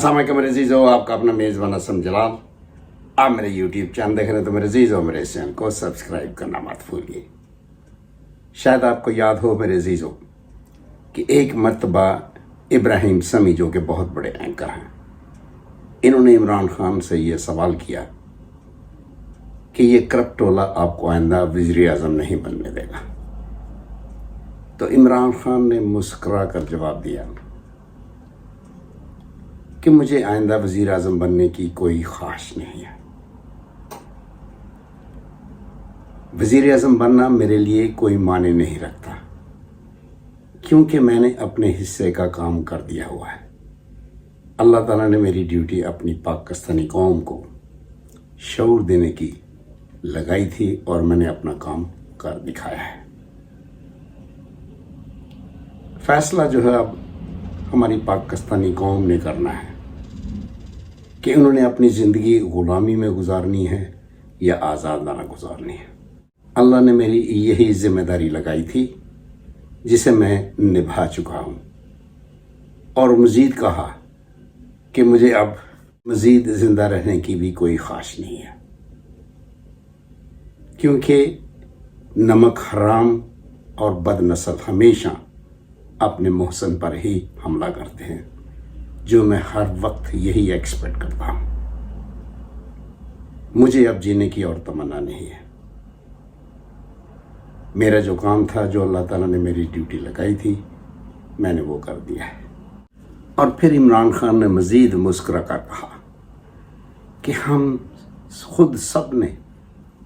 अस्सलाम वालेकुम मेरे अजीज़ों, आपका अपना मेज़बान असम जलाल। आप मेरे यूट्यूब चैनल देख रहे हैं तो मेरे अजीज़ों मेरे इस चैनल को सब्सक्राइब करना मत भूलिए। शायद आपको याद हो मेरे अजीज़ों कि एक मर्तबा इब्राहिम समी जो कि बहुत बड़े एंकर हैं, इन्होंने इमरान खान से ये सवाल किया कि ये करप्ट टोला आपको आइंदा वज़ीर आज़म नहीं बनने देगा। तो इमरान खान ने मुस्कुरा कर जवाब दिया कि मुझे आइंदा वज़ीर आज़म बनने की कोई ख्वाहिश नहीं है। वज़ीर आज़म बनना मेरे लिए कोई माने नहीं रखता, क्योंकि मैंने अपने हिस्से का काम कर दिया हुआ है। अल्लाह ताला ने मेरी ड्यूटी अपनी पाकिस्तानी कौम को शऊर देने की लगाई थी और मैंने अपना काम कर दिखाया है। फैसला जो है अब हमारी पाकिस्तानी कौम ने करना है कि उन्होंने अपनी ज़िंदगी ग़ुलामी में गुजारनी है या आज़ादाना गुजारनी है। अल्लाह ने मेरी यही ज़िम्मेदारी लगाई थी जिसे मैं निभा चुका हूँ, और मज़ीद कहा कि मुझे अब मज़ीद ज़िंदा रहने की भी कोई ख्वाहिश नहीं है, क्योंकि नमक हराम और बदनस्ल हमेशा अपने मोहसन पर ही हमला करते हैं, जो मैं हर वक्त यही एक्सपेक्ट करता हूँ। मुझे अब जीने की और तमन्ना नहीं है। मेरा जो काम था, जो अल्लाह ताला ने मेरी ड्यूटी लगाई थी, मैंने वो कर दिया है। और फिर इमरान खान ने मज़ीद मुस्कुरा कर कहा कि हम खुद सब ने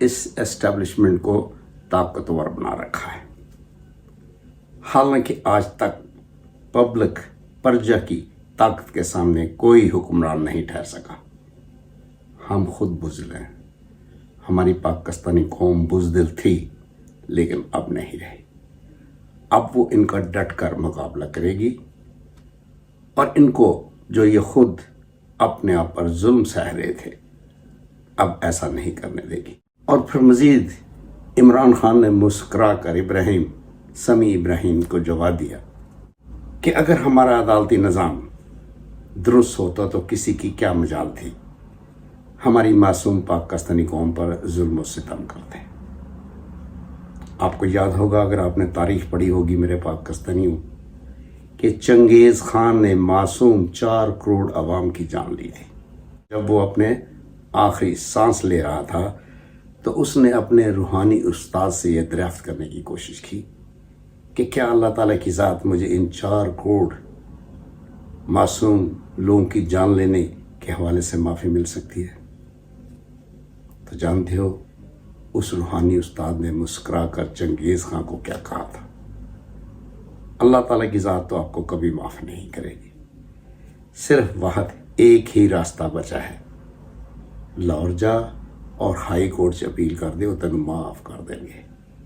इस एस्टेब्लिशमेंट को ताकतवर बना रखा है। हालांकि आज तक पब्लिक प्रजा की ताकत के सामने कोई हुक्मरान नहीं ठहर सका। हम खुद बुज़दिल हैं। हमारी पाकिस्तानी कौम बुज़दिल थी, लेकिन अब नहीं रही। अब वो इनका डट कर मुकाबला करेगी और इनको जो ये खुद अपने आप पर जुल्म सह रहे थे, अब ऐसा नहीं करने देगी। और फिर मज़ीद इमरान खान ने मुस्कुरा कर इब्राहिम समी इब्राहिम को जवाब दिया कि अगर हमारा अदालती निज़ाम दुरुस्त होता तो किसी की क्या मजाल थी हमारी मासूम पाकिस्तानी कौम पर जुल्म सितम करते। आपको याद होगा, अगर आपने तारीख पढ़ी होगी मेरे पाकिस्तानियों, कि चंगेज़ खान ने मासूम 4 करोड़ अवाम की जान ली थी। जब वो अपने आखिरी सांस ले रहा था तो उसने अपने रूहानी उस्ताद से यह दरियाफ्त करने की कोशिश की कि क्या अल्लाह ताला की ज़ात मुझे इन 4 करोड़ मासूम लोगों की जान लेने के हवाले से माफ़ी मिल सकती है। तो जानते हो उस रूहानी उस्ताद ने मुस्कुरा कर चंगेज़ खान को क्या कहा था? अल्लाह ताला की ज़ात तो आपको कभी माफ़ नहीं करेगी। सिर्फ वाहद एक ही रास्ता बचा है, लाहौर जा और हाई कोर्ट से अपील कर दे, तेन माफ़ कर देंगे।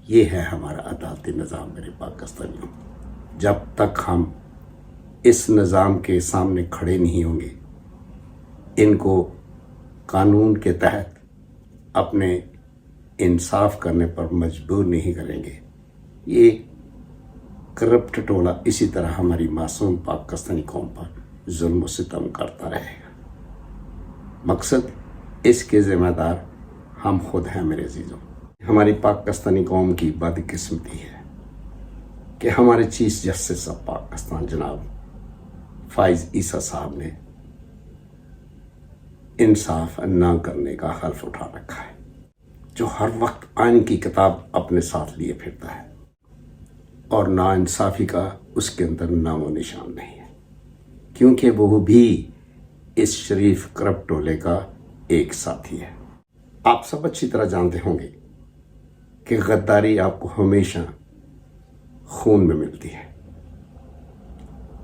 ये है हमारा अदालती निज़ाम मेरे पाकिस्तानियों। जब तक हम इस निज़ाम के सामने खड़े नहीं होंगे, इनको कानून के तहत अपने इंसाफ करने पर मजबूर नहीं करेंगे, ये करप्ट टोला इसी तरह हमारी मासूम पाकिस्तानी कौम पर जुल्म सितम करता रहेगा। मकसद इसके ज़िम्मेदार हम खुद हैं मेरे अजीज़ों। हमारी पाकिस्तानी कौम की बदकिस्मती है कि हमारे चीफ जस्टिस ऑफ पाकिस्तान जनाब फाइज ईसा साहब ने इंसाफ ना करने का हल्फ उठा रखा है, जो हर वक्त आइन की किताब अपने साथ लिए फिरता है और नाइंसाफ़ी का उसके अंदर नामो निशान नहीं है, क्योंकि वो भी इस शरीफ करप्ट टोले का एक साथी है। आप सब अच्छी तरह जानते होंगे कि गद्दारी आपको हमेशा खून में मिलती है।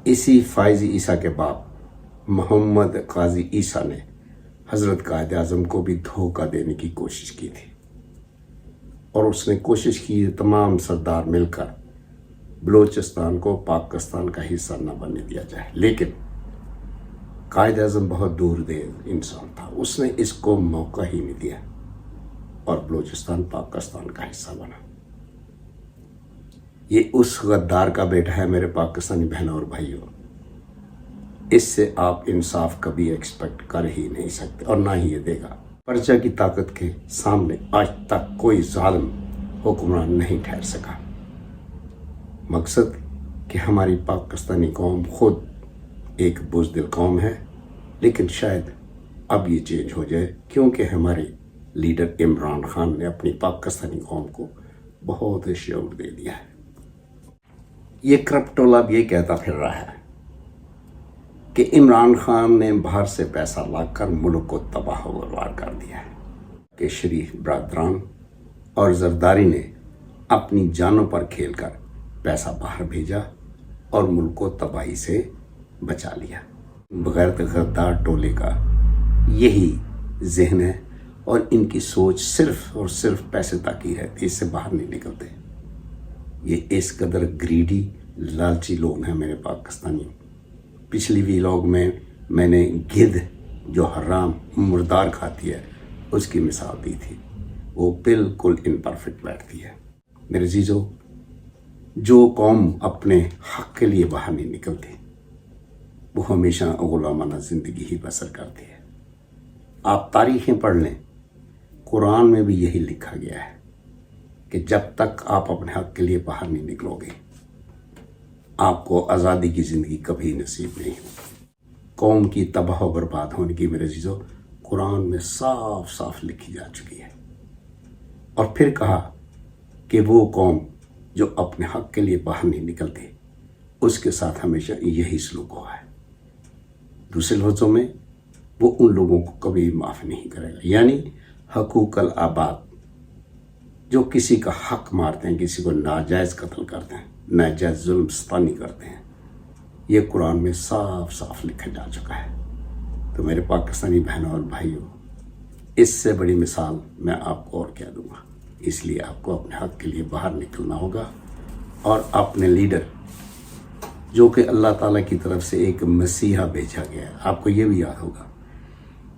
इसी फाइज ईसा के बाप मोहम्मद काजी ईसा ने हज़रत कायद आज़म को भी धोखा देने की कोशिश की थी, और उसने कोशिश की तमाम सरदार मिलकर बलूचिस्तान को पाकिस्तान का हिस्सा न बनने दिया जाए। लेकिन कायद आज़म बहुत दूरदेर इंसान था, उसने इसको मौका ही नहीं दिया और बलूचिस्तान पाकिस्तान का हिस्सा बना। ये उस गद्दार का बेटा है मेरे पाकिस्तानी बहनों और भाइयों, اس سے آپ انصاف کبھی ایکسپیکٹ کر ہی نہیں سکتے اور نہ ہی یہ دے گا۔ پرجا کی طاقت کے سامنے آج تک کوئی ظالم حکمران نہیں ٹھہر سکا۔ مقصد کہ ہماری پاکستانی قوم خود ایک بزدل قوم ہے، لیکن شاید اب یہ چینج ہو جائے، کیونکہ ہمارے لیڈر عمران خان نے اپنی پاکستانی قوم کو بہت شعور دے دیا ہے۔ یہ کرپٹول اب یہ کہتا پھر رہا ہے کہ عمران خان نے باہر سے پیسہ لا کر ملک کو تباہ و برباد کر دیا ہے، کہ شریف برادران اور زرداری نے اپنی جانوں پر کھیل کر پیسہ باہر بھیجا اور ملک کو تباہی سے بچا لیا۔ بغیر غدار ٹولے کا یہی ذہن ہے اور ان کی سوچ صرف اور صرف پیسے تک ہی رہتی، اس سے باہر نہیں نکلتے۔ یہ اس قدر گریڈی لالچی لوگ ہیں میرے پاکستانی۔ پچھلی ویلاگ میں نے گدھ جو حرام مردار کھاتی ہے اس کی مثال دی تھی، وہ بالکل امپرفیکٹ بیٹھتی ہے۔ میرے عزیزو، جو قوم اپنے حق کے لیے باہر نہیں نکلتی وہ ہمیشہ غلامانہ زندگی ہی بسر کرتی ہے۔ آپ تاریخیں پڑھ لیں، قرآن میں بھی یہی لکھا گیا ہے کہ جب تک آپ اپنے حق کے لیے باہر نہیں نکلو گے آپ کو آزادی کی زندگی کبھی نصیب نہیں ہوگی۔ قوم کی تباہ و برباد ہونے کی میرے عزیزو قرآن میں صاف صاف لکھی جا چکی ہے، اور پھر کہا کہ وہ قوم جو اپنے حق کے لیے باہر نہیں نکلتی اس کے ساتھ ہمیشہ یہی سلوک ہوا ہے۔ دوسرے لفظوں میں وہ ان لوگوں کو کبھی معاف نہیں کرے گا، یعنی حقوق العباد جو کسی کا حق مارتے ہیں، کسی کو ناجائز قتل کرتے ہیں، ناجائز ظلم ستانی کرتے ہیں، یہ قرآن میں صاف صاف لکھا جا چکا ہے۔ تو میرے پاکستانی بہنوں اور بھائیوں، اس سے بڑی مثال میں آپ کو اور کیا دوں گا؟ اس لیے آپ کو اپنے حق کے لیے باہر نکلنا ہوگا اور اپنے لیڈر جو کہ اللہ تعالیٰ کی طرف سے ایک مسیحا بھیجا گیا ہے، آپ کو یہ بھی یاد ہوگا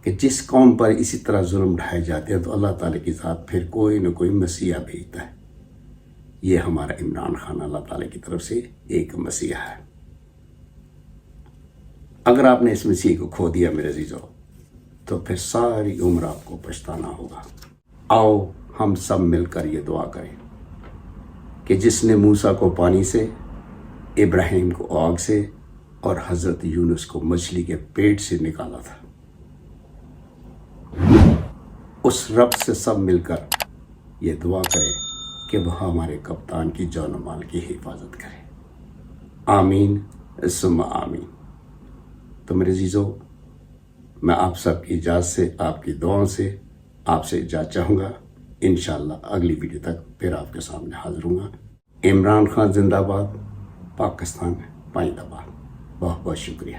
کہ جس قوم پر اسی طرح ظلم ڈھائے جاتے ہیں تو اللہ تعالیٰ کی ذات پھر کوئی نہ کوئی مسیحا بھیجتا ہے۔ یہ ہمارا عمران خان اللہ تعالیٰ کی طرف سے ایک مسیحا ہے۔ اگر آپ نے اس مسیح کو کھو دیا میرے عزیزو تو پھر ساری عمر آپ کو پچھتانا ہوگا۔ آؤ ہم سب مل کر یہ دعا کریں کہ جس نے موسیٰ کو پانی سے، ابراہیم کو آگ سے اور حضرت یونس کو مچھلی کے پیٹ سے نکالا تھا، اس رب سے سب مل کر یہ دعا کریں کہ وہ ہمارے کپتان کی جان و مال کی حفاظت کرے۔ آمین ثم آمین۔ تو میرے عزیزو، میں آپ سب کی اجازت سے، آپ کی دعاؤں سے آپ سے اجازت چاہوں گا۔ انشاءاللہ اگلی ویڈیو تک پھر آپ کے سامنے حاضر ہوں گا۔ عمران خان زندہ باد، پاکستان پائندہ باد۔ بہت بہت شکریہ۔